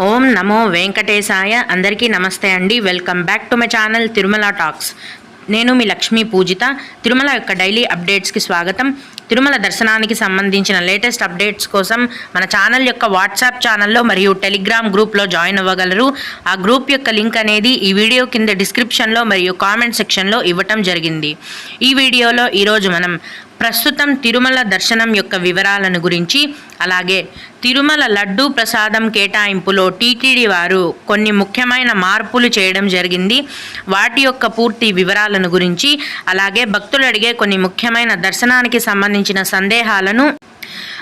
ఓం నమో వెంకటేశాయ. అందరికీ నమస్తే అండి. Welcome back to my channel Tirumala talks. నేను మీ లక్ష్మీ పూజిత. తిరుమల యొక్క డైలీ అప్డేట్స్కి స్వాగతం. తిరుమల దర్శనానికి సంబంధించిన లేటెస్ట్ అప్డేట్స్ కోసం మన ఛానల్ యొక్క వాట్సాప్ ఛానల్లో మరియు టెలిగ్రామ్ గ్రూప్లో జాయిన్ అవ్వగలరు. ఆ గ్రూప్ యొక్క లింక్ అనేది ఈ వీడియో కింద డిస్క్రిప్షన్లో మరియు కామెంట్ సెక్షన్లో ఇవ్వటం జరిగింది. ఈ వీడియోలో ఈరోజు మనం ప్రస్తుతం తిరుమల దర్శనం యొక్క వివరాలను గురించి, అలాగే తిరుమల లడ్డూ ప్రసాదం కేటాయింపులో టీటీడీ వారు కొన్ని ముఖ్యమైన మార్పులు చేయడం జరిగింది. వాటి యొక్క పూర్తి వివరాలను గురించి, అలాగే భక్తులు అడిగే కొన్ని ముఖ్యమైన దర్శనానికి సంబంధించిన సందేహాలను,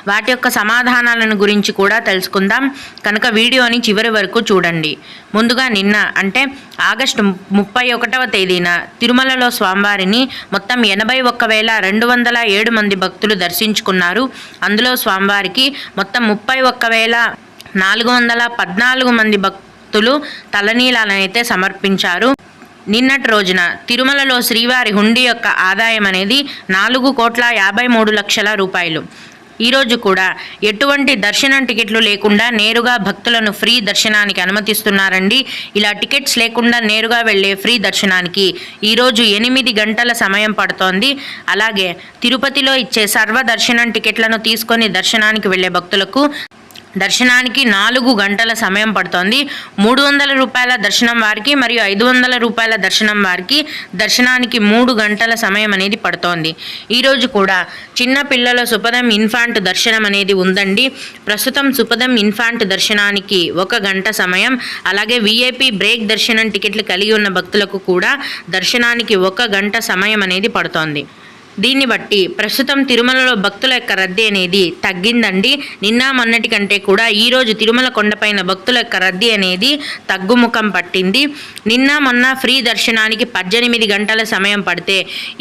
వాటి యొక్క సమాధానాలను గురించి కూడా తెలుసుకుందాం. కనుక వీడియోని చివరి వరకు చూడండి. ముందుగా నిన్న అంటే ఆగస్టు 31వ తేదీన తిరుమలలో స్వామివారిని మొత్తం 81,207 మంది భక్తులు దర్శించుకున్నారు. అందులో స్వామివారికి మొత్తం 31,414 మంది భక్తులు తలనీలాలనైతే సమర్పించారు. నిన్నటి రోజున తిరుమలలో శ్రీవారి హుండీ యొక్క ఆదాయం అనేది 4,53,00,000 రూపాయలు. ఈరోజు కూడా ఎటువంటి దర్శనం టికెట్లు లేకుండా నేరుగా భక్తులను ఫ్రీ దర్శనానికి అనుమతిస్తున్నారండి. ఇలా టికెట్స్ లేకుండా నేరుగా వెళ్ళే ఫ్రీ దర్శనానికి ఈరోజు 8 గంటల సమయం పడుతోంది. అలాగే తిరుపతిలో ఇచ్చే సర్వ దర్శనం టికెట్లను తీసుకొని దర్శనానికి వెళ్ళే భక్తులకు దర్శనానికి 4 గంటల సమయం పడుతోంది. 300 రూపాయల దర్శనం వారికి మరియు 500 రూపాయల దర్శనం వారికి దర్శనానికి 3 గంటల సమయం అనేది పడుతోంది. ఈరోజు కూడా చిన్న పిల్లల సుపదం ఇన్ఫాంట్ దర్శనం అనేది ఉందండి. ప్రస్తుతం సుపదం ఇన్ఫాంట్ దర్శనానికి 1 గంట సమయం, అలాగే విఐపి బ్రేక్ దర్శనం టికెట్లు కలిగి ఉన్న భక్తులకు కూడా దర్శనానికి 1 గంట సమయం అనేది పడుతోంది. దీన్ని బట్టి ప్రస్తుతం తిరుమలలో భక్తుల యొక్క రద్దీ అనేది తగ్గిందండి. నిన్న మొన్నటి కంటే కూడా ఈరోజు తిరుమల కొండపైన భక్తుల యొక్క రద్దీ అనేది తగ్గుముఖం పట్టింది. నిన్న మొన్న ఫ్రీ దర్శనానికి 18 గంటల సమయం పడితే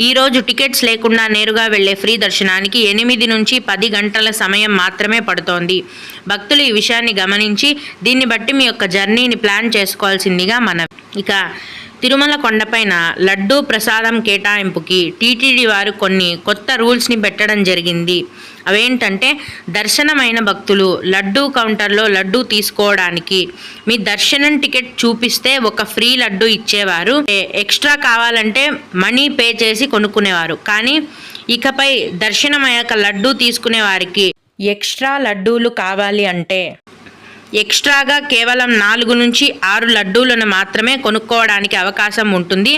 ఈరోజు టికెట్స్ లేకుండా నేరుగా వెళ్ళే ఫ్రీ దర్శనానికి 8 నుంచి 10 గంటల సమయం మాత్రమే పడుతోంది. భక్తులు ఈ విషయాన్ని గమనించి దీన్ని బట్టి మీ యొక్క జర్నీని ప్లాన్ చేసుకోవాల్సిందిగా మనం. ఇక తిరుమల కొండపైన లడ్డూ ప్రసాదం కేటాయింపుకి టీటీడీ వారు కొన్ని కొత్త రూల్స్ని పెట్టడం జరిగింది. అవేంటంటే, దర్శనమైన భక్తులు లడ్డూ కౌంటర్లో లడ్డూ తీసుకోవడానికి మీ దర్శనం టికెట్ చూపిస్తే ఒక ఫ్రీ లడ్డూ ఇచ్చేవారు. ఎక్స్ట్రా కావాలంటే మనీ పే చేసి కొనుక్కునేవారు. కానీ ఇకపై దర్శనమయ్యాక లడ్డూ తీసుకునే వారికి ఎక్స్ట్రా లడ్డూలు కావాలి అంటే ఎక్స్ట్రాగా కేవలం 4 నుంచి 6 లడ్డూలను మాత్రమే కొనుక్కోవడానికి అవకాశం ఉంటుంది.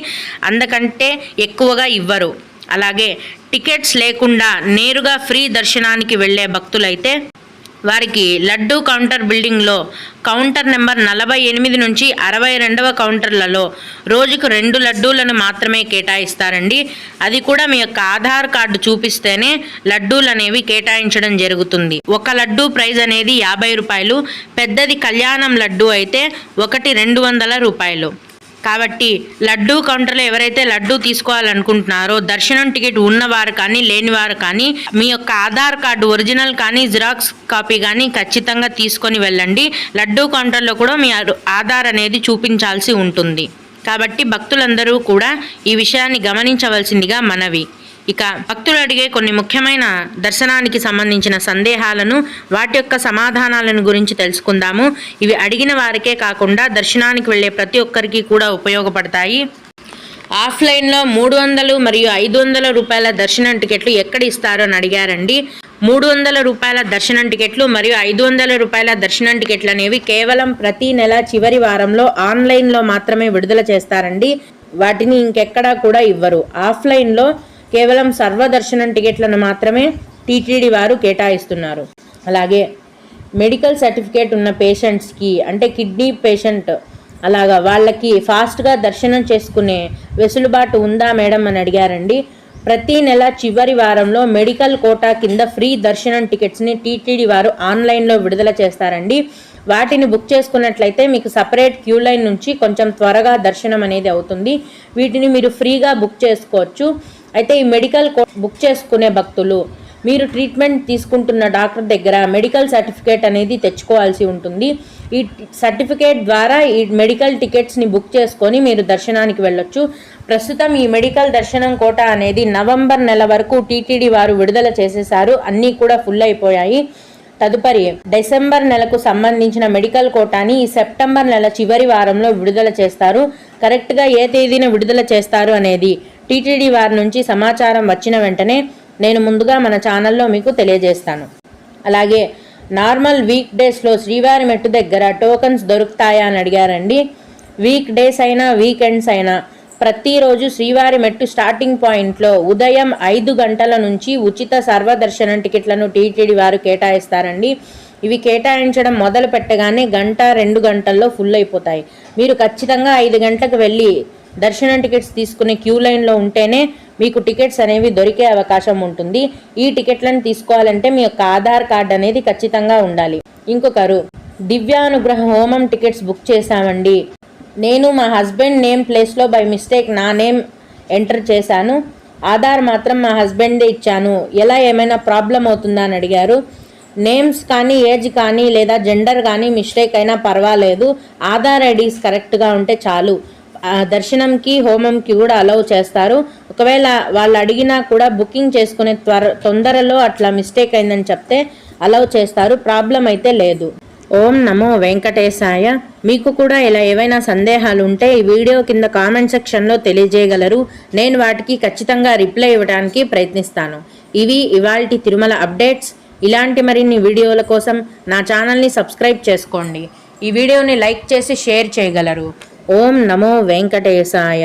అందుకంటే ఎక్కువగా ఇవ్వరు. అలాగే టికెట్స్ లేకుండా నేరుగా ఫ్రీ దర్శనానికి వెళ్ళే భక్తులైతే వారికి లడ్డూ కౌంటర్ బిల్డింగ్లో కౌంటర్ నెంబర్ 48 నుంచి 62వ కౌంటర్లలో రోజుకు 2 లడ్డూలను మాత్రమే కేటాయిస్తారండి. అది కూడా మీ యొక్క ఆధార్ కార్డు చూపిస్తేనే లడ్డూలు అనేవి కేటాయించడం జరుగుతుంది. ఒక లడ్డూ ప్రైజ్ అనేది 50 రూపాయలు. పెద్దది కళ్యాణం లడ్డూ అయితే ఒకటి 200 రూపాయలు. కాబట్టి లడ్డూ కౌంటర్లో ఎవరైతే లడ్డూ తీసుకోవాలనుకుంటున్నారో దర్శనం టికెట్ ఉన్నవారు కానీ లేనివారు కానీ మీ యొక్క ఆధార్ కార్డు ఒరిజినల్ కానీ జిరాక్స్ కాపీ కానీ ఖచ్చితంగా తీసుకొని వెళ్ళండి. లడ్డూ కౌంటర్లో కూడా మీ ఆధార్ అనేది చూపించాల్సి ఉంటుంది. కాబట్టి భక్తులందరూ కూడా ఈ విషయాన్ని గమనించవలసిందిగా మనవి. ఇక భక్తులు అడిగే కొన్ని ముఖ్యమైన దర్శనానికి సంబంధించిన సందేహాలను, వాటి యొక్క సమాధానాలను గురించి తెలుసుకుందాము. ఇవి అడిగిన వారికే కాకుండా దర్శనానికి వెళ్ళే ప్రతి ఒక్కరికి కూడా ఉపయోగపడతాయి. ఆఫ్లైన్లో 300 మరియు 500 రూపాయల దర్శనం టికెట్లు ఎక్కడ ఇస్తారో అని అడిగారండి. 300 రూపాయల దర్శనం టికెట్లు మరియు 500 రూపాయల దర్శనం టికెట్లు అనేవి కేవలం ప్రతి నెల చివరి వారంలో ఆన్లైన్లో మాత్రమే విడుదల చేస్తారండి. వాటిని ఇంకెక్కడా కూడా ఇవ్వరు. ఆఫ్లైన్లో కేవలం సర్వదర్శనం టికెట్లను మాత్రమే టీటీడీ వారు కేటాయిస్తున్నారు. అలాగే మెడికల్ సర్టిఫికేట్ ఉన్న పేషెంట్స్కి, అంటే కిడ్నీ పేషెంట్ అలాగా వాళ్ళకి ఫాస్ట్గా దర్శనం చేసుకునే వెసులుబాటు ఉందా మేడం అని అడిగారండి. ప్రతి నెల చివరి వారంలో మెడికల్ కోటా కింద ఫ్రీ దర్శనం టికెట్స్ని టీటీడీ వారు ఆన్లైన్లో విడుదల చేస్తారండి. వాటిని బుక్ చేసుకున్నట్లయితే మీకు సపరేట్ క్యూ లైన్ నుంచి కొంచెం త్వరగా దర్శనం అనేది అవుతుంది. వీటిని మీరు ఫ్రీగా బుక్ చేసుకోవచ్చు. అయితే ఈ మెడికల్ బుక్ చేసుకునే భక్తులు మీరు ట్రీట్మెంట్ తీసుకుంటున్న డాక్టర్ దగ్గర మెడికల్ సర్టిఫికేట్ అనేది తెచ్చుకోవాల్సి ఉంటుంది. ఈ సర్టిఫికేట్ ద్వారా ఈ మెడికల్ టికెట్స్ని బుక్ చేసుకొని మీరు దర్శనానికి వెళ్ళొచ్చు. ప్రస్తుతం ఈ మెడికల్ దర్శనం కోటా అనేది నవంబర్ నెల వరకు టీటీడీ వారు విడుదల చేసేశారు. అన్నీ కూడా ఫుల్ అయిపోయాయి. తదుపరి డిసెంబర్ నెలకు సంబంధించిన మెడికల్ కోటాని ఈ సెప్టెంబర్ నెల చివరి వారంలో విడుదల చేస్తారు. కరెక్ట్గా ఏ తేదీన విడుదల చేస్తారు అనేది టీటీడీ వారి నుంచి సమాచారం వచ్చిన వెంటనే నేను ముందుగా మన ఛానల్లో మీకు తెలియజేస్తాను. అలాగే నార్మల్ వీక్ డేస్లో శ్రీవారి మెట్టు దగ్గర టోకన్స్ దొరుకుతాయా అని అడిగారండి. వీక్ డేస్ అయినా వీకెండ్స్ అయినా ప్రతిరోజు శ్రీవారి మెట్టు స్టార్టింగ్ పాయింట్లో ఉదయం 5 గంటల నుంచి ఉచిత సర్వదర్శనం టికెట్లను టీటీడీ వారు కేటాయిస్తారండి. ఇవి కేటాయించడం మొదలు పెట్టగానే 1-2 గంటల్లో ఫుల్ అయిపోతాయి. మీరు ఖచ్చితంగా 5 గంటలకు వెళ్ళి దర్శనం టికెట్స్ తీసుకునే క్యూ లైన్లో ఉంటేనే మీకు టికెట్స్ అనేవి దొరికే అవకాశం ఉంటుంది. ఈ టికెట్లను తీసుకోవాలంటే మీ యొక్క ఆధార్ కార్డ్ అనేది ఖచ్చితంగా ఉండాలి. ఇంకొకరు దివ్యానుగ్రహ హోమం టికెట్స్ బుక్ చేశామండి, నేను మా హస్బెండ్ నేమ్ ప్లేస్లో బై మిస్టేక్ నా నేమ్ ఎంటర్ చేశాను, ఆధార్ మాత్రం మా హస్బెండే ఇచ్చాను, ఎలా ఏమైనా ప్రాబ్లం అవుతుందా అని అడిగారు. నేమ్స్ కానీ ఏజ్ కానీ లేదా జెండర్ కానీ మిస్టేక్ అయినా పర్వాలేదు, ఆధార్ ఐడీస్ కరెక్ట్గా ఉంటే చాలు. దర్శనంకి హోమంకి కూడా అలౌ చేస్తారు. ఒకవేళ వాళ్ళు అడిగినా కూడా బుకింగ్ చేసుకునే తొందరలో అట్లా మిస్టేక్ అయిందని చెప్తే అలౌ చేస్తారు, ప్రాబ్లం అయితే లేదు. ఓం నమో వెంకటేశాయ. మీకు కూడా ఇలా ఏవైనా సందేహాలు ఉంటే ఈ వీడియో కింద కామెంట్ సెక్షన్లో తెలియజేయగలరు. నేను వాటికి ఖచ్చితంగా రిప్లై ఇవ్వడానికి ప్రయత్నిస్తాను. ఇవి ఇవాల్టి తిరుమల అప్డేట్స్. ఇలాంటి మరిన్ని వీడియోల కోసం నా ఛానల్ని సబ్స్క్రైబ్ చేసుకోండి. ఈ వీడియోని లైక్ చేసి షేర్ చేయగలరు. ఓం నమో వెంకటేశాయ.